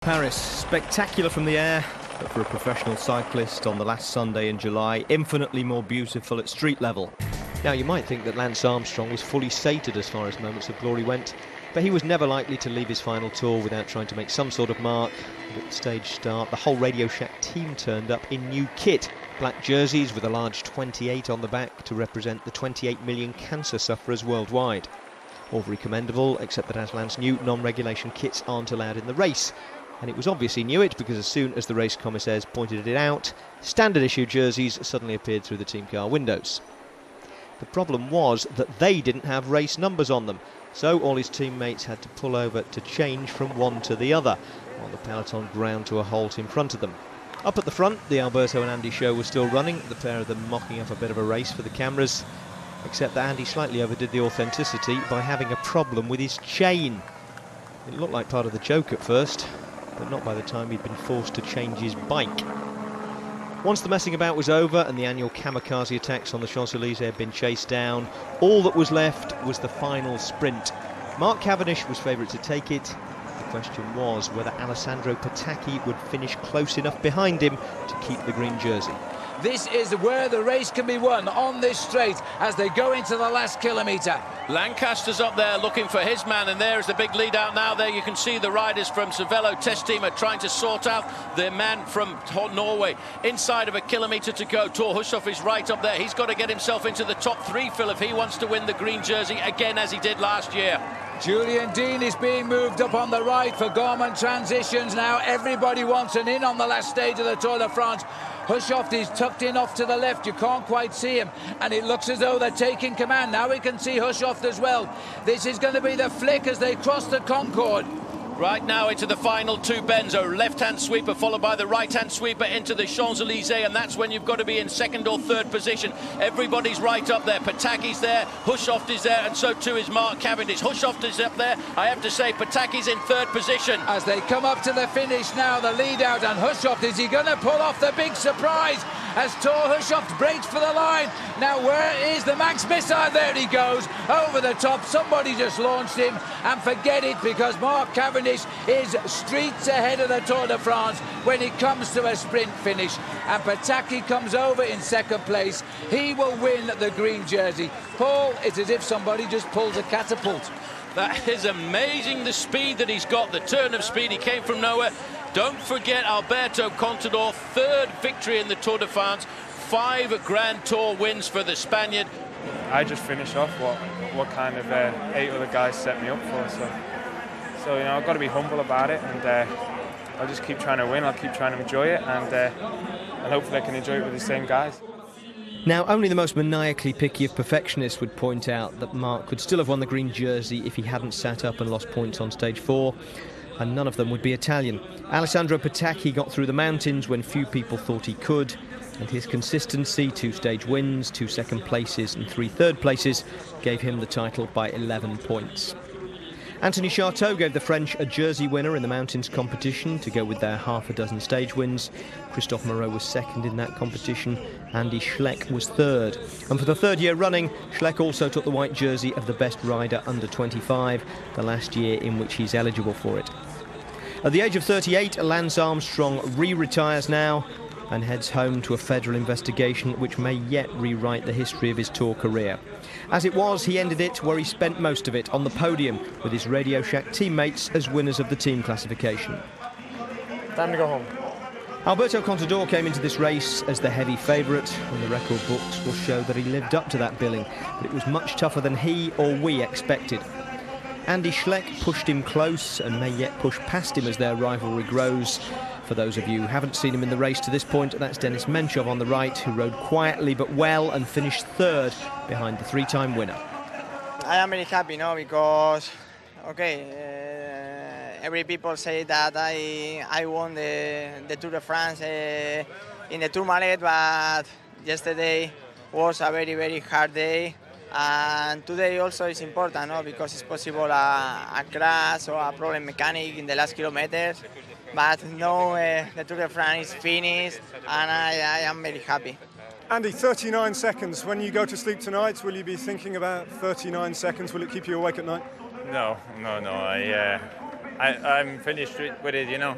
Paris, spectacular from the air, but for a professional cyclist on the last Sunday in July, infinitely more beautiful at street level. Now, you might think that Lance Armstrong was fully sated as far as moments of glory went, but he was never likely to leave his final tour without trying to make some sort of mark. And at the stage start, the whole Radio Shack team turned up in new kit. Black jerseys with a large 28 on the back to represent the 28 million cancer sufferers worldwide. All very commendable, except that as Lance knew, non-regulation kits aren't allowed in the race. And it was obvious he knew it, because as soon as the race commissaires pointed it out, standard issue jerseys suddenly appeared through the team car windows. The problem was that they didn't have race numbers on them, so all his teammates had to pull over to change from one to the other, while the peloton ground to a halt in front of them. Up at the front, the Alberto and Andy show was still running, the pair of them mocking up a bit of a race for the cameras, except that Andy slightly overdid the authenticity by having a problem with his chain. It looked like part of the joke at first, but not by the time he'd been forced to change his bike. Once the messing about was over and the annual kamikaze attacks on the Champs-Élysées had been chased down, all that was left was the final sprint. Mark Cavendish was favourite to take it. The question was whether Alessandro Petacchi would finish close enough behind him to keep the green jersey. This is where the race can be won, on this straight, as they go into the last kilometre. Lancaster's up there looking for his man, and there's the big lead out now. There you can see the riders from Cervelo test team are trying to sort out their man from Norway. Inside of a kilometre to go. Thor Hushovd is right up there. He's got to get himself into the top three, Phil, if he wants to win the green jersey again as he did last year. Julian Dean is being moved up on the right for Gorman transitions now. Everybody wants an in on the last stage of the Tour de France. Hushovd is tucked in off to the left, you can't quite see him, and it looks as though they're taking command. Now we can see Hushovd as well. This is going to be the flick as they cross the Concorde. Right now into the final two bends, a left-hand sweeper followed by the right-hand sweeper into the Champs-Élysées, and that's when you've got to be in second or third position. Everybody's right up there. Petacchi's there, Hushovd is there, and so too is Mark Cavendish. Hushovd is up there. I have to say Petacchi's in third position. As they come up to the finish now, the lead out, and Hushovd, is he going to pull off the big surprise as Thor Hushovd breaks for the line? Now where is the Max missile? There he goes, over the top. Somebody just launched him, and forget it, because Mark Cavendish is streets ahead of the Tour de France when it comes to a sprint finish, and Petacchi comes over in second place. He will win the green jersey. Paul, it's as if somebody just pulled a catapult. That is amazing, the speed that he's got, the turn of speed. He came from nowhere. Don't forget Alberto Contador, third victory in the Tour de France, 5 Grand Tour wins for the Spaniard. I just finished off what kind of 8 other guys set me up for, so you know, I've got to be humble about it, and I'll just keep trying to win. I'll keep trying to enjoy it, and hopefully I can enjoy it with the same guys. Now, only the most maniacally picky of perfectionists would point out that Mark could still have won the green jersey if he hadn't sat up and lost points on stage 4, and none of them would be Italian. Alessandro Petacchi got through the mountains when few people thought he could, and his consistency, 2 stage wins, 2 second places and 3 third places, gave him the title by 11 points. Anthony Charteau gave the French a jersey winner in the mountains competition to go with their half a dozen stage wins. Christophe Moreau was second in that competition. Andy Schleck was third. And for the 3rd year running, Schleck also took the white jersey of the best rider under 25, the last year in which he's eligible for it. At the age of 38, Lance Armstrong re-retires now and heads home to a federal investigation which may yet rewrite the history of his Tour career. As it was, he ended it where he spent most of it, on the podium, with his Radio Shack teammates as winners of the team classification. Time to go home. Alberto Contador came into this race as the heavy favourite, and the record books will show that he lived up to that billing, but it was much tougher than he or we expected. Andy Schleck pushed him close and may yet push past him as their rivalry grows. For those of you who haven't seen him in the race to this point, that's Denis Menchov on the right, who rode quietly but well and finished 3rd behind the 3-time winner. I am very happy, because every people say that I won the Tour de France in the Tourmalet, but yesterday was a very, very hard day. And today also is important, because it's possible a crash or a problem mechanic in the last kilometers. But no, the Tour de France is finished, and I am very happy. Andy, 39 seconds. When you go to sleep tonight, will you be thinking about 39 seconds? Will it keep you awake at night? No. I'm finished with it, you know.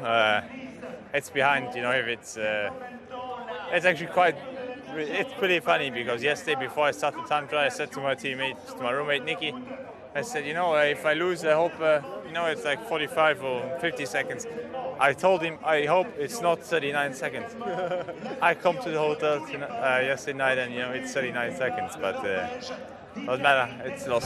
It's behind, you know, if it's actually it's pretty funny because yesterday before I started the time trial, I said to my roommate Nicky, I said, you know, if I lose, I hope, you know, it's like 45 or 50 seconds. I told him, I hope it's not 39 seconds. I come to the hotel yesterday night and, you know, it's 39 seconds, but doesn't matter, it's lost.